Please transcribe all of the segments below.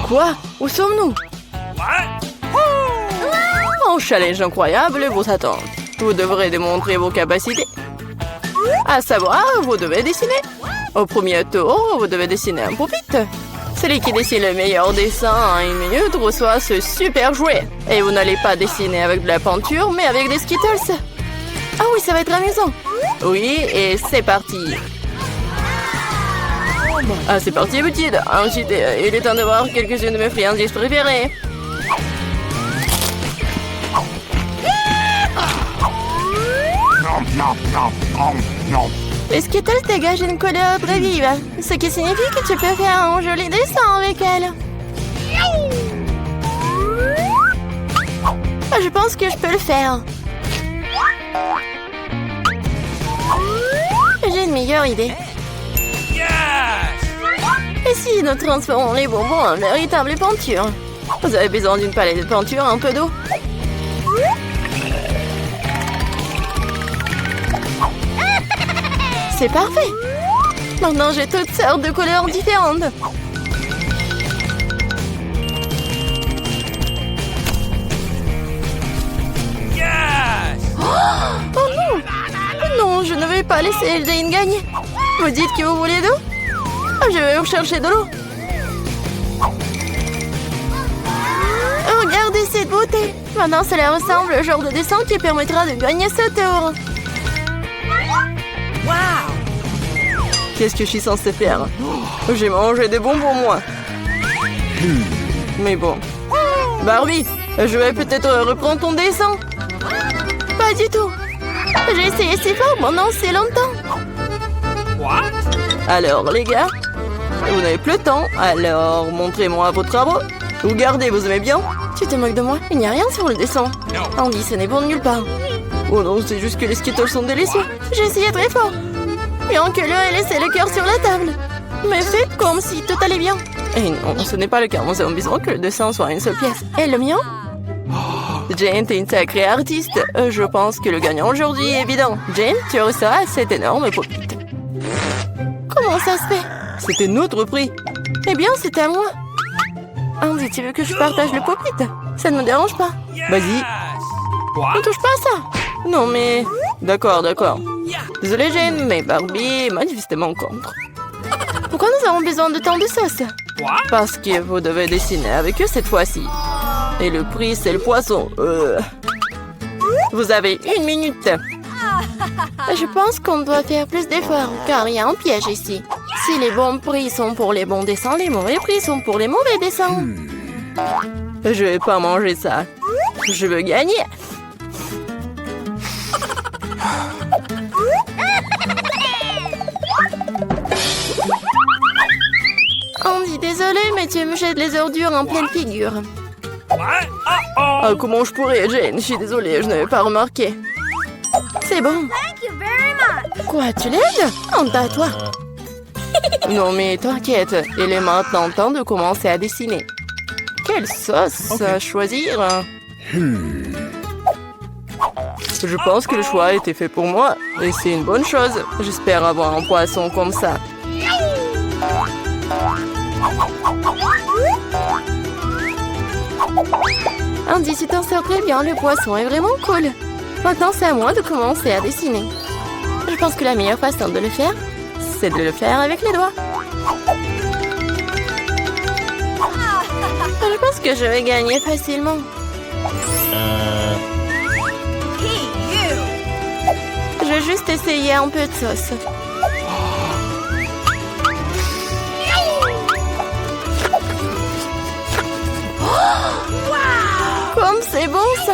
Quoi? Où sommes-nous? Un challenge incroyable vous attend. Vous devrez démontrer vos capacités. À savoir, vous devez dessiner. Au premier tour, vous devez dessiner un pupitre. Celui qui dessine le meilleur dessin en 1 minute reçoit ce super jouet. Et vous n'allez pas dessiner avec de la peinture, mais avec des Skittles. Ah oui, ça va être amusant. Oui, et c'est parti. Ah, c'est parti, petite. Ensuite, il est temps de voir quelques-unes de mes friandises préférées. Les Skittles dégagent une couleur très vive, ce qui signifie que tu peux faire un joli dessin avec elles. Je pense que je peux le faire. J'ai une meilleure idée. Et si nous transformons les bonbons en véritable peinture? Vous avez besoin d'une palette de peinture, un peu d'eau. C'est parfait. Maintenant, j'ai toutes sortes de couleurs différentes. Oh non! Non, je ne vais pas laisser Jane gagner. Vous dites que vous voulez d'eau? Je vais vous chercher de l'eau. Regardez cette beauté. Maintenant, cela ressemble au genre de dessin qui permettra de gagner ce tour. Qu'est-ce que je suis censée faire? J'ai mangé des bonbons, moi. Mais bon. Barbie, je vais peut-être reprendre ton dessin. Pas du tout. J'ai essayé si fort pendant si longtemps. Alors, les gars, vous n'avez plus le temps, alors montrez-moi vos travaux. Vous gardez, vous aimez bien? Tu te moques de moi? Il n'y a rien sur le dessin. Andy, ce n'est bon de nulle part. Oh non, c'est juste que les Skittles sont délicieux. J'ai essayé très fort. Bien que l'eau ait laissé le cœur sur la table. Mais faites comme si tout allait bien. Et non, ce n'est pas le cas. Nous avons besoin que le dessin soit une seule pièce. Et le mien? Jane, t'es une sacrée artiste. Je pense que le gagnant aujourd'hui est évident. Jane, tu reçois cet énorme pupitre. Comment ça se fait? C'était notre prix. Eh bien, c'était à moi. Andy, tu veux que je partage le pupitre? Ça ne me dérange pas. Vas-y. Ne touche pas à ça. Non, mais... D'accord. Désolée, Jane, mais Barbie est manifestement contre. Pourquoi nous avons besoin de tant de sauce? Parce que vous devez dessiner avec eux cette fois-ci. Et le prix, c'est le poisson. Vous avez 1 minute. Je pense qu'on doit faire plus d'efforts, car il y a un piège ici. Si les bons prix sont pour les bons dessins, les mauvais prix sont pour les mauvais dessins. Je vais pas manger ça. Je veux gagner. Andy, désolé, mais tu me jettes les ordures en pleine figure. Ah, comment je pourrais, Jane? Je suis désolée, je n'avais pas remarqué. C'est bon. Quoi, tu l'aides? Honte à toi. Non, mais t'inquiète, il est maintenant temps de commencer à dessiner. Quelle sauce choisir? Je pense que le choix a été fait pour moi, et c'est une bonne chose. J'espère avoir un poisson comme ça. Andy, tu t'en sors très bien, le poisson est vraiment cool. Maintenant, c'est à moi de commencer à dessiner. Je pense que la meilleure façon de le faire, c'est de le faire avec les doigts. Je pense que je vais gagner facilement. Je vais juste essayer un peu de sauce. Comme c'est bon ça!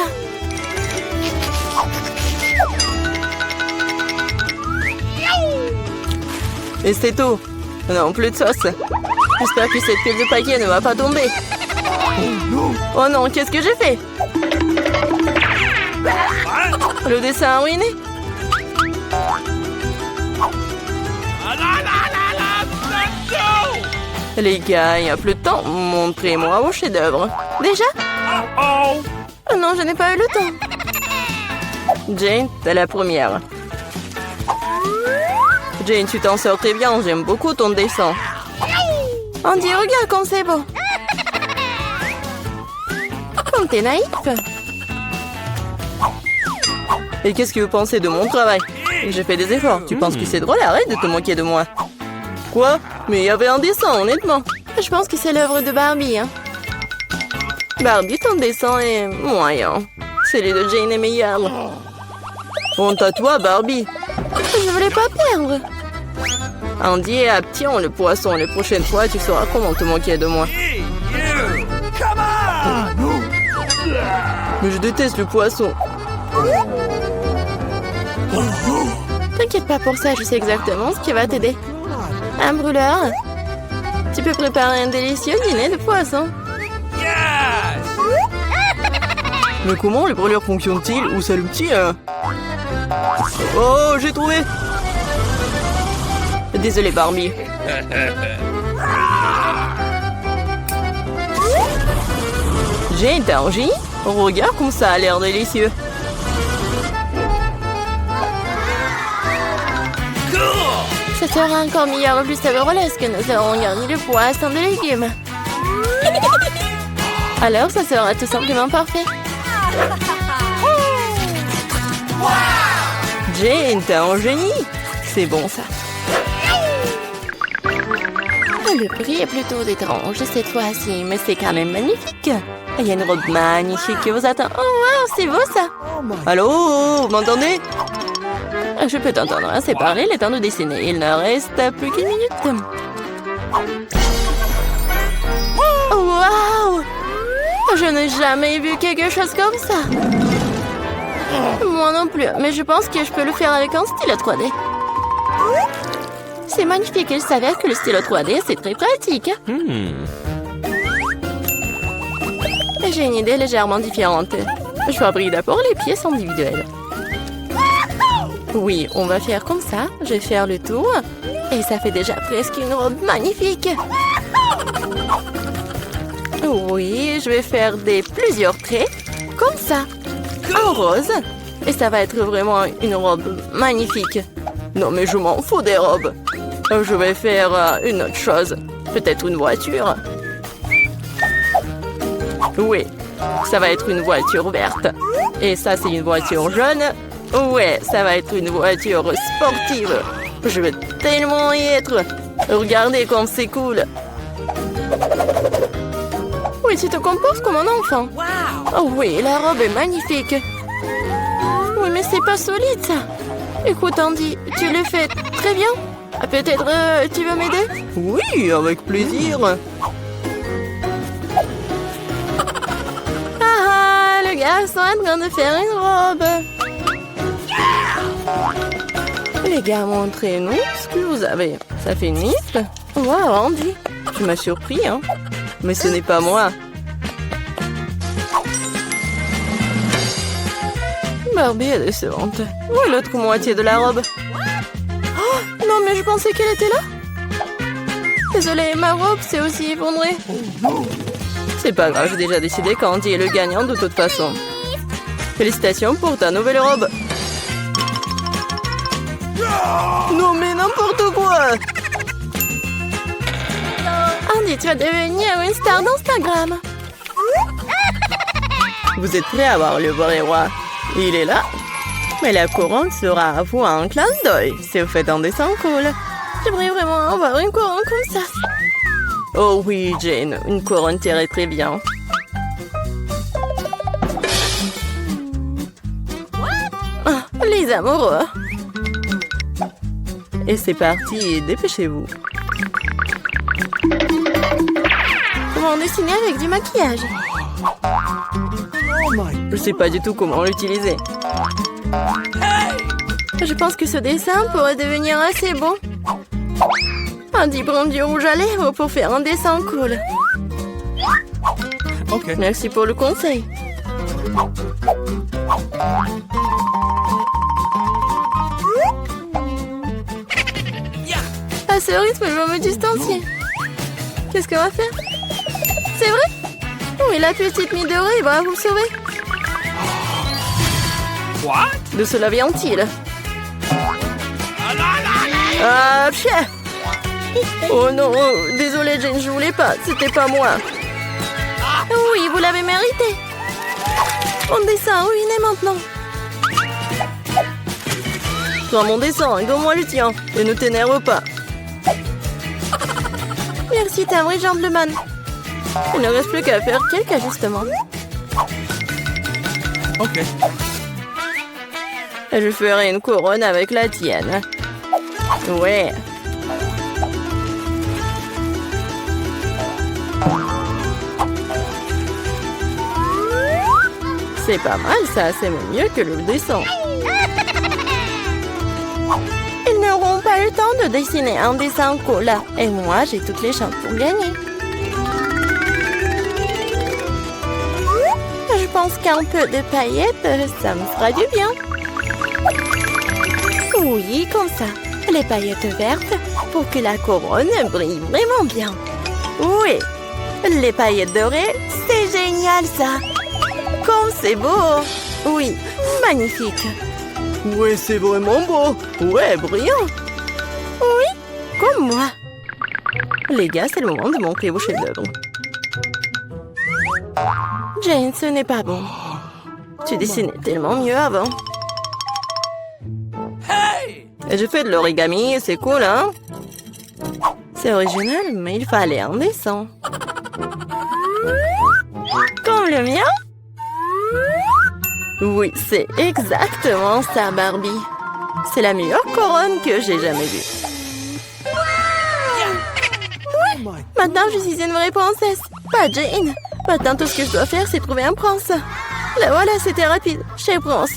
Et c'est tout. Non, plus de sauce. J'espère que cette pile de paquets ne va pas tomber. Oh non, qu'est-ce que j'ai fait? Le dessin a ruiné. Les gars, il n'y a plus de temps. Montrez-moi vos chefs-d'œuvre. Déjà? Oh non, je n'ai pas eu le temps. Jane, t'es la première. Jane, tu t'en sors très bien. J'aime beaucoup ton dessin. Andy, regarde comme c'est beau. T'es naïf. Et qu'est-ce que vous pensez de mon travail? J'ai fait des efforts. Tu penses que c'est drôle? Arrête de te moquer de moi. Quoi? Mais il y avait un dessin, honnêtement. Je pense que c'est l'œuvre de Barbie. Hein. Barbie, ton dessin est moyen. Celui de Jane est meilleur. Honte à toi, Barbie. Je voulais pas perdre. Andy et Aption, le poisson. Les prochaines fois, tu sauras comment te moquer de moi. Mais je déteste le poisson. T'inquiète pas pour ça, je sais exactement ce qui va t'aider. Un brûleur. Tu peux préparer un délicieux dîner de poisson. Mais comment les brûleurs fonctionnent-ils? Où c'est le petit Oh, j'ai trouvé. Désolé, Barbie. J'ai été un génie. Regarde comme ça a l'air délicieux. Ça sera encore meilleur plus savoureux lorsque nous aurons garni le poisson de légumes. Alors, ça sera tout simplement parfait. Jane, t'es un génie. C'est bon, ça. Le prix est plutôt étrange cette fois-ci, mais c'est quand même magnifique. Il y a une robe magnifique qui vous attend. Oh, wow, c'est beau, ça. Allô, vous m'entendez? Je peux t'entendre assez parler, le temps de dessiner. Il ne reste plus qu'une minute. Oh, wow! Je n'ai jamais vu quelque chose comme ça. Moi non plus, mais je pense que je peux le faire avec un stylo 3D. C'est magnifique, il s'avère que le stylo 3D, c'est très pratique. J'ai une idée légèrement différente. Je fabrique d'abord les pièces individuelles. Oui, on va faire comme ça. Je vais faire le tour. Et ça fait déjà presque une robe magnifique. Oui, je vais faire plusieurs traits. Comme ça. En rose. Et ça va être vraiment une robe magnifique. Non, mais je m'en fous des robes. Je vais faire une autre chose. Peut-être une voiture. Oui, ça va être une voiture verte. Et ça, c'est une voiture jaune. Ouais, ça va être une voiture sportive. Je vais tellement y être. Regardez comme c'est cool. Oui, tu te comportes comme un enfant. Oh oui, la robe est magnifique. Oui, mais c'est pas solide, ça. Écoute, Andy, tu le fais très bien. Peut-être tu veux m'aider? Oui, avec plaisir. Ah, le garçon est en train de faire une robe. Les gars, montrez-nous ce que vous avez. Ça fait une liste. Wow, Andy, tu m'as surpris, hein? Mais ce n'est pas moi. Barbie est décevante. Où est l'autre moitié de la robe? Oh, non, mais je pensais qu'elle était là. Désolée, ma robe s'est aussi effondrée. C'est pas grave, j'ai déjà décidé qu'Andy est le gagnant de toute façon. Félicitations pour ta nouvelle robe. Non, mais n'importe quoi. Andy, tu vas devenir une star d'Instagram. Vous êtes prêts à voir le vrai roi? Il est là. Mais la couronne sera à vous en clin d'œil. Si vous faites un dessin cool. J'aimerais vraiment avoir une couronne comme ça. Oh oui, Jane, une couronne t'irait très bien. Ah, les amoureux. Et c'est parti, dépêchez-vous. Comment dessiner avec du maquillage? Je sais pas du tout comment l'utiliser. Je pense que ce dessin pourrait devenir assez beau. Andy prend du rouge à lèvres pour faire un dessin cool. Okay. Merci pour le conseil. À ce rythme, je vais me distancier. Qu'est-ce qu'on va faire? C'est vrai? Oui, la petite Midori va vous sauver. What? De cela vient-il? Ah, chien! Oh non, désolé Jane, je voulais pas, c'était pas moi. Oui, vous l'avez mérité. Mon dessin, oui, et maintenant. Prends mon dessin et donne-moi le tien. Et ne t'énerve pas. Merci, t'es un vrai gentleman. Il ne reste plus qu'à faire quelques ajustements. Ok. Je ferai une couronne avec la tienne. Ouais. C'est pas mal ça, c'est même mieux que le dessin. Ils n'auront pas le temps de dessiner un dessin cool. Et moi, j'ai toutes les chances pour gagner. Je pense qu'un peu de paillettes, ça me fera du bien. Oui, comme ça. Les paillettes vertes pour que la couronne brille vraiment bien. Oui, les paillettes dorées, c'est génial ça. Comme c'est beau. Oui, magnifique. Ouais, c'est vraiment beau. Ouais, brillant. Oui, comme moi. Les gars, c'est le moment de montrer vos chefs-d'œuvre. Jane, ce n'est pas bon. Tu dessinais tellement mieux avant. Et je fais de l'origami, c'est cool, hein? C'est original, mais il fallait un dessin. Comme le mien? Oui, c'est exactement ça, Barbie. C'est la meilleure couronne que j'ai jamais vue. Oui, maintenant je suis une vraie princesse, pas Jane. Maintenant tout ce que je dois faire, c'est trouver un prince. Là voilà, c'était rapide. Chez Prince.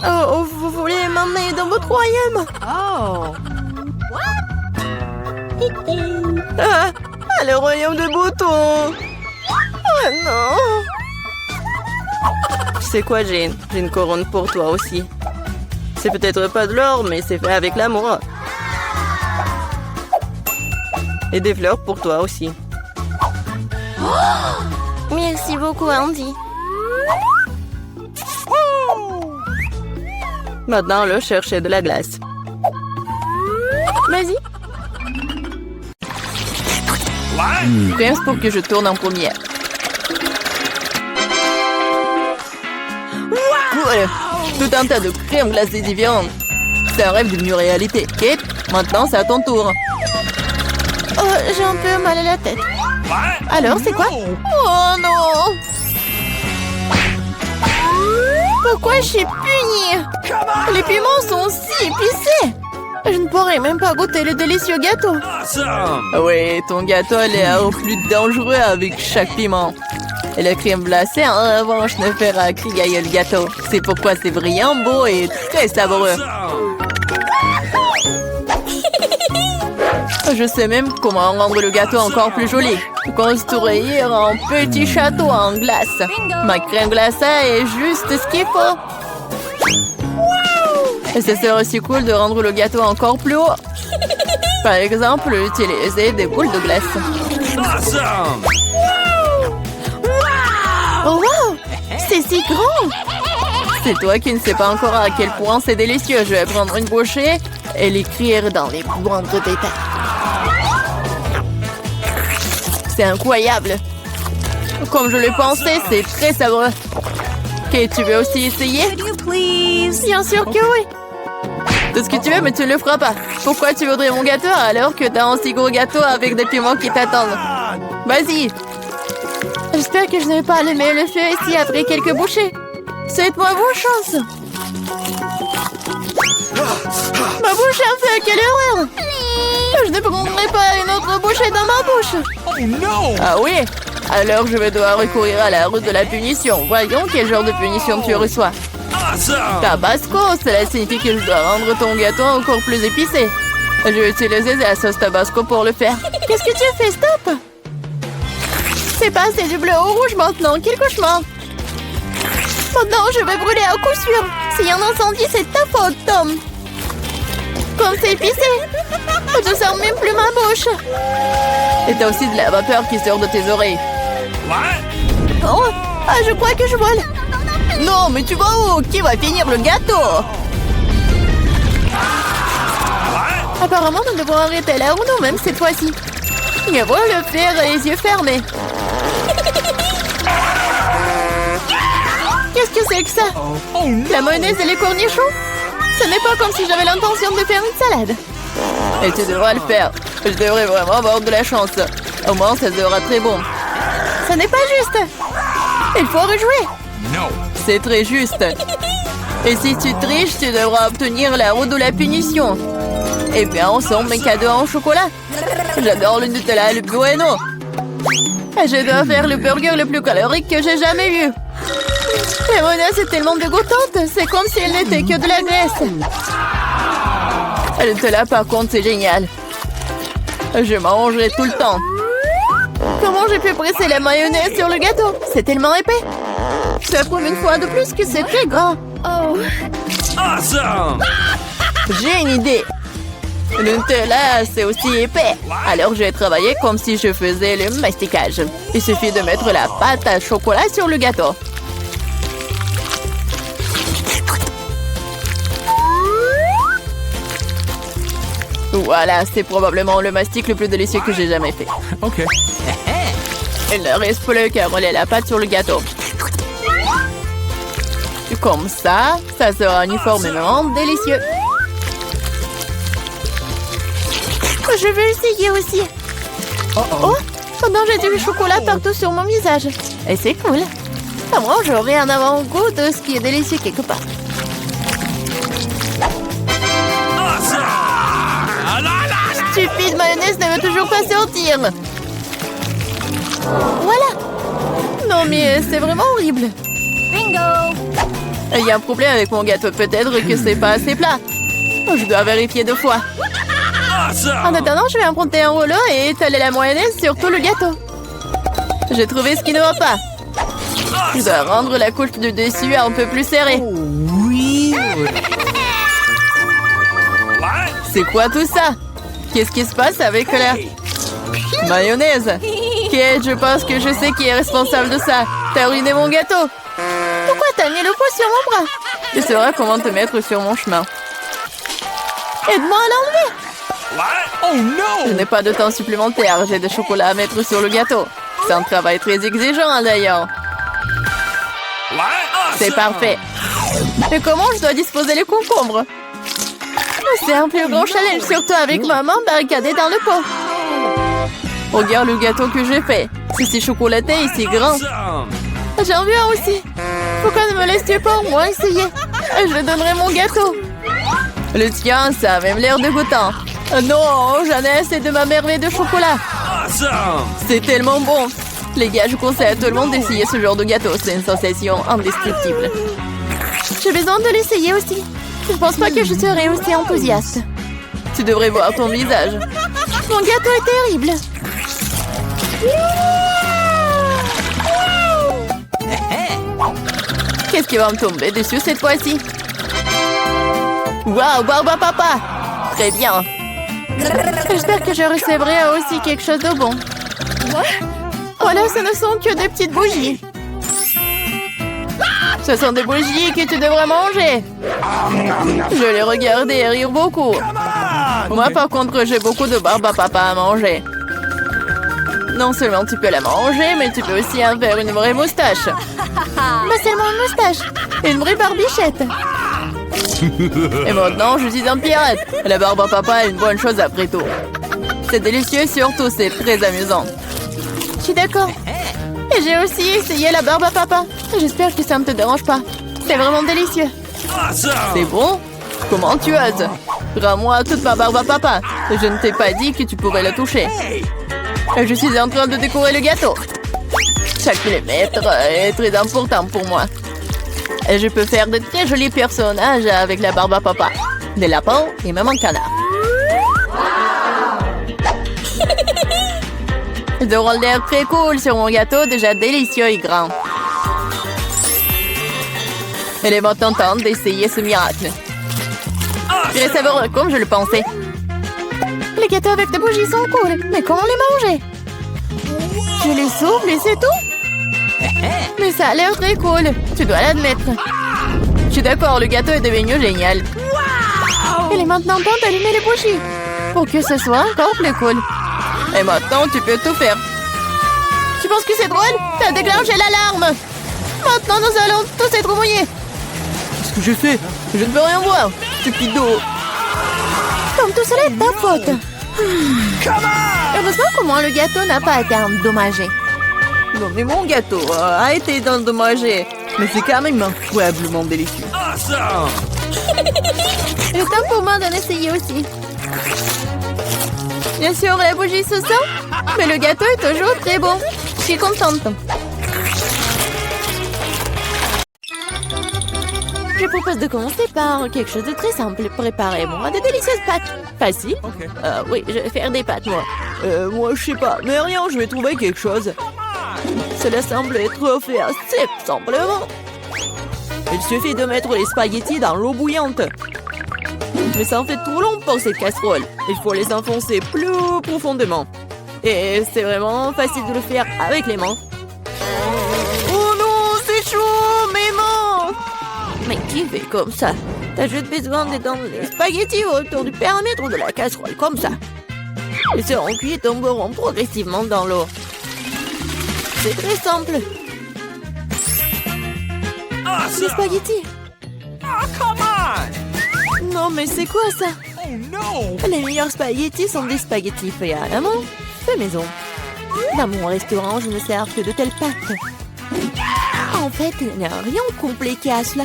Oh, vous voulez m'emmener dans votre royaume? Oh. Ah, le royaume de Bouton. Oh non. Tu sais quoi, Jane? J'ai une couronne pour toi aussi. C'est peut-être pas de l'or, mais c'est fait avec l'amour. Et des fleurs pour toi aussi. Oh, merci beaucoup, Andy. Maintenant, le chercher de la glace. Vas-y. Prince pour que je tourne en première. Cool. Tout un tas de crèmes glacées différentes. C'est un rêve devenu réalité. Kate, maintenant c'est à ton tour. Oh, j'ai un peu mal à la tête. Alors, c'est quoi? Oh non! Pourquoi je suis punie? Les piments sont si épicés. Je ne pourrais même pas goûter le délicieux gâteau. Oui, ton gâteau a l'air plus dangereux avec chaque piment. Et la crème glacée, en revanche, ne fera crier le gâteau. C'est pourquoi c'est brillant, beau et très savoureux. Je sais même comment rendre le gâteau encore plus joli. Construire un petit château en glace. Ma crème glacée est juste ce qu'il faut. Et ce serait aussi cool de rendre le gâteau encore plus haut. Par exemple, utiliser des boules de glace. Oh wow! C'est si grand! C'est toi qui ne sais pas encore à quel point c'est délicieux. Je vais prendre une bouchée et l'écrire dans les plus moindres détails. C'est incroyable. Comme je le pensais, c'est très savoureux. Ok, tu veux aussi essayer? Bien sûr que oui. Tout ce que tu veux, mais tu ne le feras pas. Pourquoi tu voudrais mon gâteau alors que t'as un si gros gâteau avec des piments qui t'attendent? Vas-y. J'espère que je ne vais pas allumer le feu ici après quelques bouchées. Souhaite-moi bonne chance. Ma bouche est un feu, quelle horreur! Je ne prendrai pas une autre bouchée dans ma bouche. Oh non! Ah oui? Alors je vais devoir recourir à la route de la punition. Voyons quel genre de punition tu reçois. Tabasco, cela signifie que je dois rendre ton gâteau encore plus épicé. Je vais utiliser la sauce Tabasco pour le faire. Qu'est-ce que tu fais? Stop! C'est passé du bleu au rouge maintenant. Quel cauchemar! Maintenant, je vais brûler à coup sûr. S'il y a un incendie, c'est ta faute, Tom. Comme c'est épicé. Je ne sens même plus ma bouche. Et t'as aussi de la vapeur qui sort de tes oreilles. Oh, ah, je crois que je vole. Non, mais tu vas où? Qui va finir le gâteau? Apparemment, nous devons arrêter là où nous-mêmes cette fois-ci. Il va le faire les yeux fermés. Qu'est-ce que c'est que ça? La mayonnaise et les cornichons? Ce n'est pas comme si j'avais l'intention de faire une salade. Et tu devras le faire. Je devrais vraiment avoir de la chance. Au moins, ça sera très bon. Ce n'est pas juste. Il faut rejouer. C'est très juste. Et si tu triches, tu devras obtenir la roue de la punition. Eh bien, on sort mes cadeaux en chocolat. J'adore le Nutella et le Bueno. Et je dois faire le burger le plus calorique que j'ai jamais vu. La mayonnaise est tellement dégoûtante. C'est comme si elle n'était que de la graisse. Le Nutella, par contre, c'est génial. Je mangerai tout le temps. Comment j'ai pu presser la mayonnaise sur le gâteau? C'est tellement épais. Ça prouve une fois de plus que c'est très gras. Oh. Awesome! J'ai une idée. Le Nutella, c'est aussi épais. Alors, je vais travailler comme si je faisais le masticage. Il suffit de mettre la pâte à chocolat sur le gâteau. Voilà, c'est probablement le mastic le plus délicieux que j'ai jamais fait. OK. Il ne reste plus qu'à rouler la pâte sur le gâteau. Comme ça sera uniformément délicieux. Je veux essayer aussi. Oh, pendant j'ai du chocolat partout sur mon visage. Et c'est cool. Moi, j'aurai un avant-goût de ce qui est délicieux quelque part. Stupide mayonnaise ne veut toujours pas sortir. Voilà. Non mais c'est vraiment horrible. Bingo. Il y a un problème avec mon gâteau. Peut-être que c'est pas assez plat. Je dois vérifier 2 fois. En attendant, je vais emprunter un rouleau et étaler la mayonnaise sur tout le gâteau. J'ai trouvé ce qui ne va pas. Je dois rendre la couche du dessus un peu plus serrée. C'est quoi tout ça? Qu'est-ce qui se passe avec la mayonnaise? Kate, je pense que je sais qui est responsable de ça. T'as ruiné mon gâteau. Pourquoi t'as mis le poids sur mon bras? Je saurai comment te mettre sur mon chemin. Aide-moi à l'enlever. Oh no! Je n'ai pas de temps supplémentaire. J'ai des chocolats à mettre sur le gâteau. C'est un travail très exigeant d'ailleurs. C'est parfait. Et comment je dois disposer les concombres? C'est un plus grand challenge, surtout avec maman barricadée dans le pot. Regarde le gâteau que j'ai fait. C'est si chocolaté et si grand. J'en veux un aussi. Pourquoi ne me laisses-tu pas au moins essayer? Je donnerai mon gâteau. Le tien, ça a même l'air dégoûtant. Non, j'en ai assez de ma merveille de chocolat. C'est tellement bon. Les gars, je conseille à tout le monde d'essayer ce genre de gâteau. C'est une sensation indestructible. J'ai besoin de l'essayer aussi. Je ne pense pas que je serai aussi enthousiaste. Tu devrais voir ton visage. Mon gâteau est terrible. Qu'est-ce qui va me tomber dessus cette fois-ci? Waouh, Barba Papa! Très bien. J'espère que je recevrai aussi quelque chose de bon. Voilà, ce ne sont que des petites bougies. Ce sont des bougies que tu devrais manger. Je les regardais et rire beaucoup. Moi, par contre, j'ai beaucoup de barbe à papa à manger. Non seulement tu peux la manger, mais tu peux aussi en faire une vraie moustache. Mais seulement une moustache. Une vraie barbichette. Et maintenant, je suis un pirate. La barbe à papa est une bonne chose après tout. C'est délicieux et surtout, c'est très amusant. Je suis d'accord. Et j'ai aussi essayé la barbe à papa. J'espère que ça ne te dérange pas. C'est vraiment délicieux. C'est bon? Comment tu oses? Rends-moi toute ma barbe à papa. Je ne t'ai pas dit que tu pourrais la toucher. Et je suis en train de décorer le gâteau. Chaque millimètre est très important pour moi. Et je peux faire de très jolis personnages avec la barbe à papa. Des lapins et même un canard. Ils auront l'air très cool sur mon gâteau, déjà délicieux et grand. Il est maintenant temps d'essayer ce miracle. Très savoureux comme je le pensais. Les gâteaux avec des bougies sont cool, mais comment les manger? Je les souffle et c'est tout? Mais ça a l'air très cool, tu dois l'admettre. Je suis d'accord, le gâteau est devenu génial. Il est maintenant temps d'allumer les bougies, pour que ce soit encore plus cool. Et maintenant, tu peux tout faire. Tu penses que c'est drôle? T'as déclenché l'alarme. Maintenant, nous allons tous être mouillés. Qu'est-ce que j'ai fait? Je ne peux rien voir. Stupido. Comme tout cela est ta faute. Heureusement qu'au moins le gâteau n'a pas été endommagé. Non, mais mon gâteau a été endommagé. Mais c'est quand même incroyablement délicieux. Awesome! Il est temps pour moi d'en essayer aussi. Bien sûr, la bougie se sent, mais le gâteau est toujours très bon. Je suis contente. Je propose de commencer par quelque chose de très simple. Préparez-moi de délicieuses pâtes. Facile. Oui, je vais faire des pâtes, moi. Moi, je sais pas. Mais rien, je vais trouver quelque chose. Cela semble être offert assez simplement. Il suffit de mettre les spaghettis dans l'eau bouillante. Mais ça en fait trop long pour cette casserole. Il faut les enfoncer plus profondément. Et c'est vraiment facile de le faire avec les mains. Oh non, c'est chaud, mes mains! Mais qui fait comme ça? T'as juste besoin d'étendre les spaghettis autour du périmètre de la casserole, comme ça. Ils seront cuits et tomberont progressivement dans l'eau. C'est très simple. Les Awesome! spaghettis. Oh, come on! Non, mais c'est quoi ça? Oh no! Les meilleurs spaghettis sont des spaghettis faits à la main, fait maison. Dans mon restaurant, je ne sers que de telles pâtes. En fait, il n'y a rien de compliqué à cela.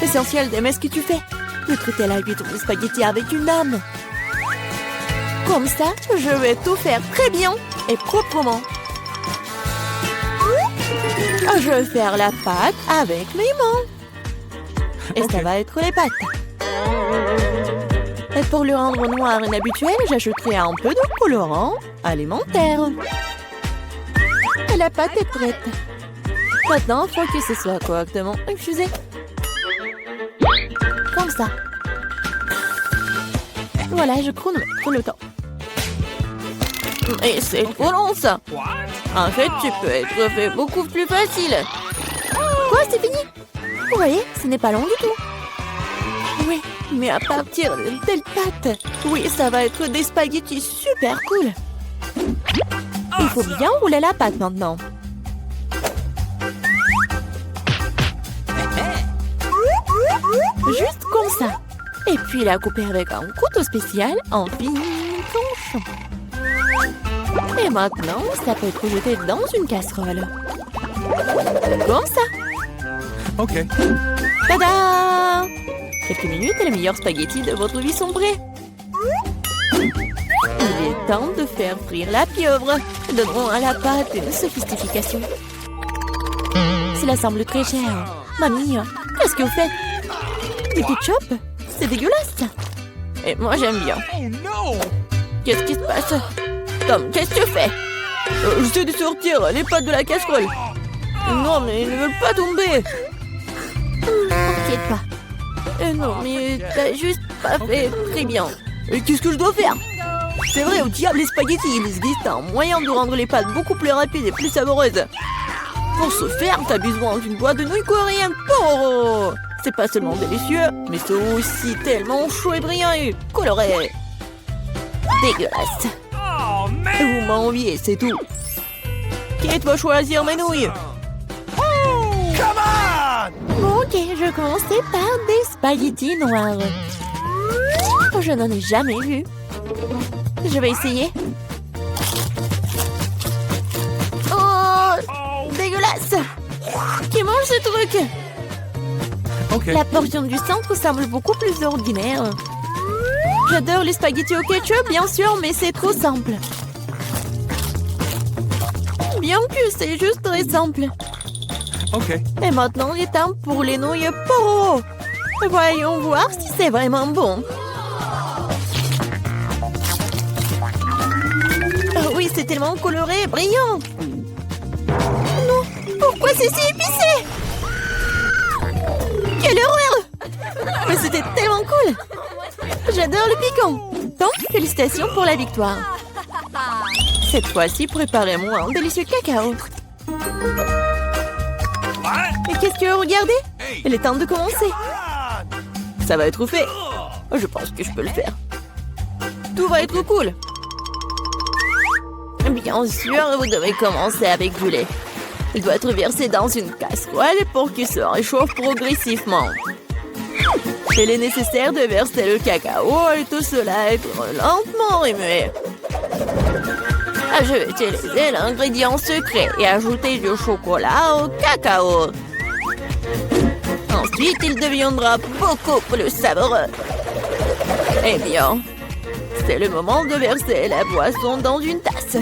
L'essentiel d'aimer ce que tu fais. De traiter la huître de spaghettis avec une âme. Comme ça, je vais tout faire très bien et proprement. Je vais faire la pâte avec mes mains. Et ça va être les pâtes. Et pour le rendre noir inhabituel, j'ajouterai un peu de colorant alimentaire. Et la pâte est prête. Maintenant, il faut que ce soit correctement infusé. Comme ça. Voilà, je chronomètre le temps. Et c'est trop long, ça. En fait, tu peux être fait beaucoup plus facile. Quoi, c'est fini? Vous voyez, ce n'est pas long du tout. Oui, mais à partir de telle pâte, oui, ça va être des spaghettis super cool. Il faut bien rouler la pâte maintenant. Juste comme ça. Et puis la couper avec un couteau spécial en fines tranches. Et maintenant, ça peut être jeté dans une casserole. Comme ça. OK. Tada! Quelques minutes et les meilleurs spaghettis de votre vie sont prêts. Il est temps de faire frire la pieuvre. Donnons à la pâte une sophistication. Cela semble très cher. Mamie, qu'est-ce que vous faites? Du ketchup? C'est dégueulasse. Et moi, j'aime bien. Oh no! Qu'est-ce qui se passe? Tom, qu'est-ce que tu fais? J'essaie de sortir les pâtes de la casserole. Non, mais ils ne veulent pas tomber. T'inquiète pas. Non, mais t'as juste pas fait très bien. Et qu'est-ce que je dois faire? C'est vrai, au diable les spaghettis, il existe un moyen de rendre les pâtes beaucoup plus rapides et plus savoureuses. Pour ce faire, t'as besoin d'une boîte de nouilles coréennes. Oh, c'est pas seulement délicieux, mais c'est aussi tellement chaud et brillant et coloré. Dégueulasse. Oh man! Vous m'enviez, c'est tout. Qui va choisir mes nouilles? Come on! Bon, ok, je commençais par des spaghettis noirs. Je n'en ai jamais vu. Je vais essayer. Oh, dégueulasse! Qui mange ce truc? OK. La portion du centre semble beaucoup plus ordinaire. J'adore les spaghettis au ketchup, bien sûr, mais c'est trop simple. Bien que c'est juste très simple. OK. Et maintenant, il est temps pour les nouilles poro. Voyons voir si c'est vraiment bon. Oh oui, c'est tellement coloré et brillant. Non, pourquoi c'est si épicé? Quelle horreur! Mais c'était tellement cool. J'adore le piquant. Donc, félicitations pour la victoire. Cette fois-ci, préparez-moi un délicieux cacao. Et qu'est-ce que vous regardez? Il est temps de commencer. Ça va être fait. Je pense que je peux le faire. Tout va être cool. Bien sûr, vous devez commencer avec du lait. Il doit être versé dans une casserole pour qu'il se réchauffe progressivement. Il est nécessaire de verser le cacao et tout cela être lentement remué. Je vais utiliser l'ingrédient secret et ajouter du chocolat au cacao. Ensuite, il deviendra beaucoup plus savoureux. Eh bien, c'est le moment de verser la boisson dans une tasse.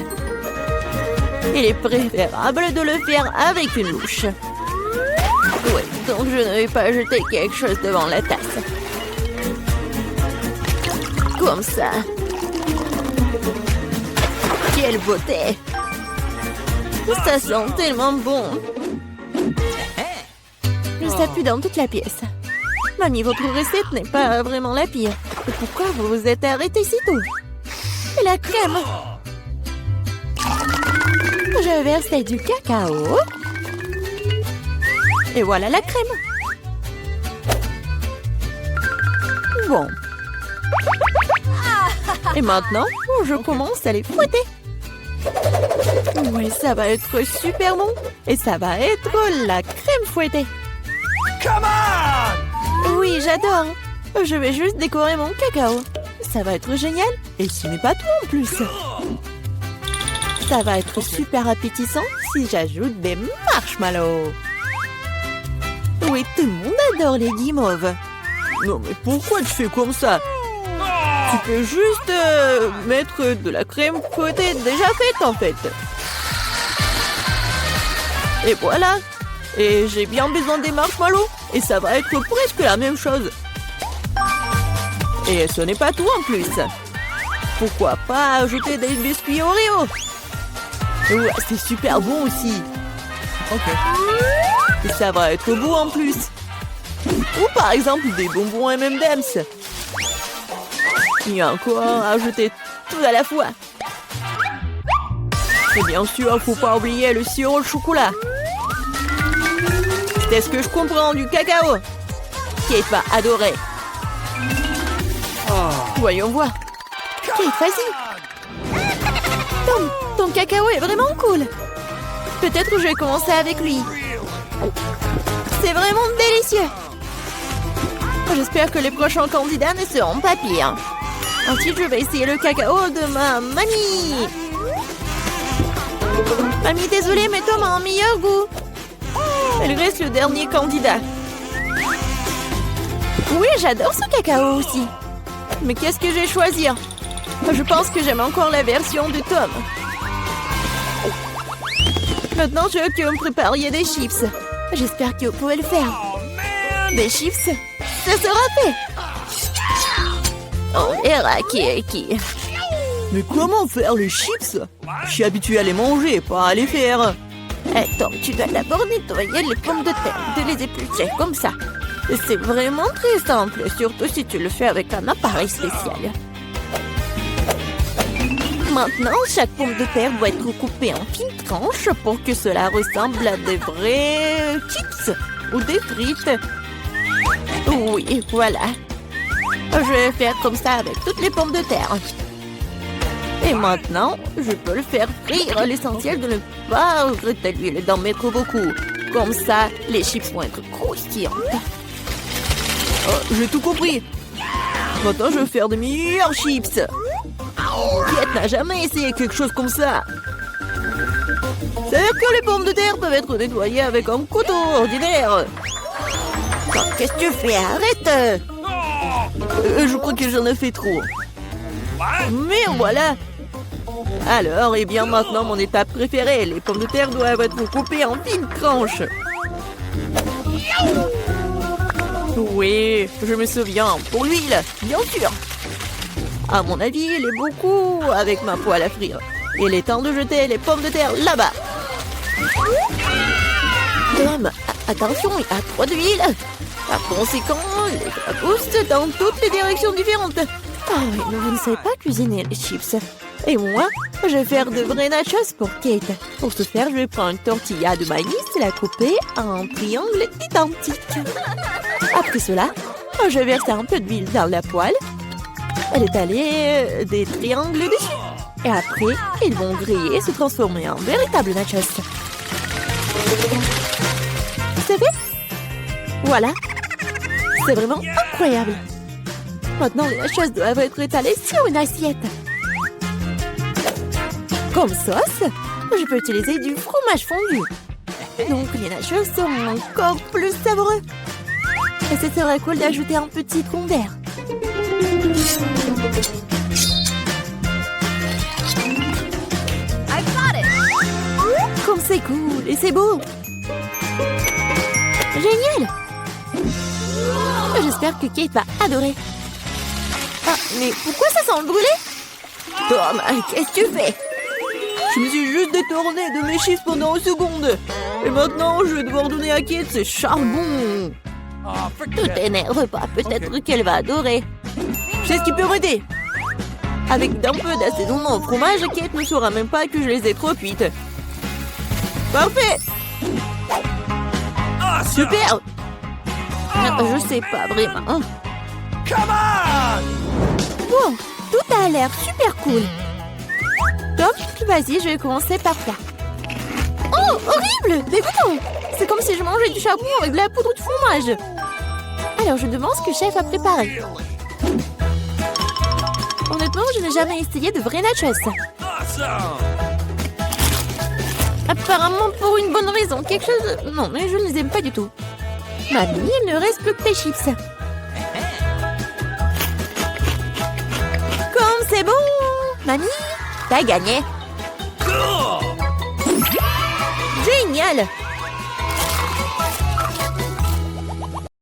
Il est préférable de le faire avec une louche. Oui, donc je ne vais pas jeter quelque chose devant la tasse. Comme ça. Quelle beauté! Ça sent tellement bon. Ça pue dans toute la pièce. Mamie, votre recette n'est pas vraiment la pire. Et pourquoi vous vous êtes arrêtée si tôt? Et la crème? Je verse du cacao. Et voilà la crème. Bon. Et maintenant, je commence à les fouetter. Oui, ça va être super bon. Et ça va être la crème fouettée. Come on! Oui, j'adore. Je vais juste décorer mon cacao. Ça va être génial. Et ce n'est pas tout en plus. Ça va être super appétissant si j'ajoute des marshmallows. Oui, tout le monde adore les guimauves. Non, mais pourquoi tu fais comme ça? Tu peux juste mettre de la crème fouettée déjà faite en fait. Et voilà. Et j'ai bien besoin des marshmallows. Et ça va être presque la même chose. Et ce n'est pas tout en plus. Pourquoi pas ajouter des biscuits Oreo? Ouais, c'est super bon aussi. Ok. Et ça va être beau en plus. Ou par exemple des bonbons M&M's. Et encore ajouter tout à la fois. Et bien sûr, faut pas oublier le sirop de chocolat. C'est ce que je comprends du cacao. Kate va adorer. Voyons voir. Kate, vas-y. Tom, ton cacao est vraiment cool. Peut-être que je vais commencer avec lui. C'est vraiment délicieux. J'espère que les prochains candidats ne seront pas pires. Ensuite, je vais essayer le cacao de ma mamie. Mamie, désolée, mais Tom a un meilleur goût. Elle reste le dernier candidat. Oui, j'adore ce cacao aussi. Mais qu'est-ce que je vais choisir? Je pense que j'aime encore la version de Tom. Maintenant, je veux que vous me prépariez des chips. J'espère que vous pouvez le faire. Des chips, ça sera fait. On verra qui est qui. Mais comment faire les chips? Je suis habituée à les manger, pas à les faire. Tom, tu dois d'abord nettoyer les pommes de terre, de les éplucher comme ça. C'est vraiment très simple, surtout si tu le fais avec un appareil spécial. Maintenant, chaque pomme de terre doit être coupée en fines tranches pour que cela ressemble à des vrais chips ou des frites. Oui, voilà. Je vais faire comme ça avec toutes les pommes de terre. Et maintenant, je peux le faire frire. L'essentiel de ne pas regretter l'huile, d'en mettre beaucoup. Comme ça, les chips vont être croustillantes. Oh, j'ai tout compris. Maintenant, je vais faire de meilleurs chips. Kate n'a jamais essayé quelque chose comme ça. C'est-à-dire que les pommes de terre peuvent être nettoyées avec un couteau ordinaire. Oh, qu'est-ce que tu fais? Arrête! Je crois que j'en ai fait trop. Mais voilà. Alors, et bien maintenant, mon étape préférée. Les pommes de terre doivent être coupées en fines tranches. Oui, je me souviens. Pour l'huile, bien sûr. À mon avis, il est beaucoup avec ma poêle à frire. Il est temps de jeter les pommes de terre là-bas. Tom, attention, il y a trop d'huile. Par conséquent, les poussent dans toutes les directions différentes. Ah oui, mais vous ne savez pas cuisiner les chips. Et moi, je vais faire de vrais nachos pour Kate. Pour ce faire, je vais prendre une tortilla de maïs et la couper en triangles identiques. Après cela, je vais verser un peu d'huile dans la poêle. Étaler des triangles dessus. Et après, ils vont griller et se transformer en véritables nachos. Voilà. C'est vraiment incroyable. Maintenant, les nachos doivent être étalées sur une assiette. Comme sauce, je peux utiliser du fromage fondu. Donc, les nachos seront encore plus savoureux. Et ce serait cool d'ajouter un petit condère. Comme c'est cool et c'est beau. Génial. J'espère que Kate va adorer. Ah, mais pourquoi ça sent brûlé? Tom, qu'est-ce que tu fais? Je me suis juste détourné de mes chiffres pendant une seconde. Et maintenant, je vais devoir donner à Kate ses charbons. Tout t'énerve pas, peut-être qu'elle va adorer. Je sais ce qui peut m'aider. Avec d'un peu d'assaisonnement au fromage, Kate ne saura même pas que je les ai trop cuites. Parfait. Super. Je sais pas vraiment. Come on! Bon, tout a l'air super cool. Top, vas-y, je vais commencer par toi. Oh, horrible! Dégoûtant! C'est comme si je mangeais du charbon avec de la poudre de fromage. Alors, je demande ce que chef a préparé. Honnêtement, je n'ai jamais essayé de vrais nachos. Awesome! Apparemment pour une bonne raison. Quelque chose... Non, mais je ne les aime pas du tout. Mamie, il ne reste plus que tes chips. Comme c'est bon! Mamie, t'as gagné. Cool! Génial!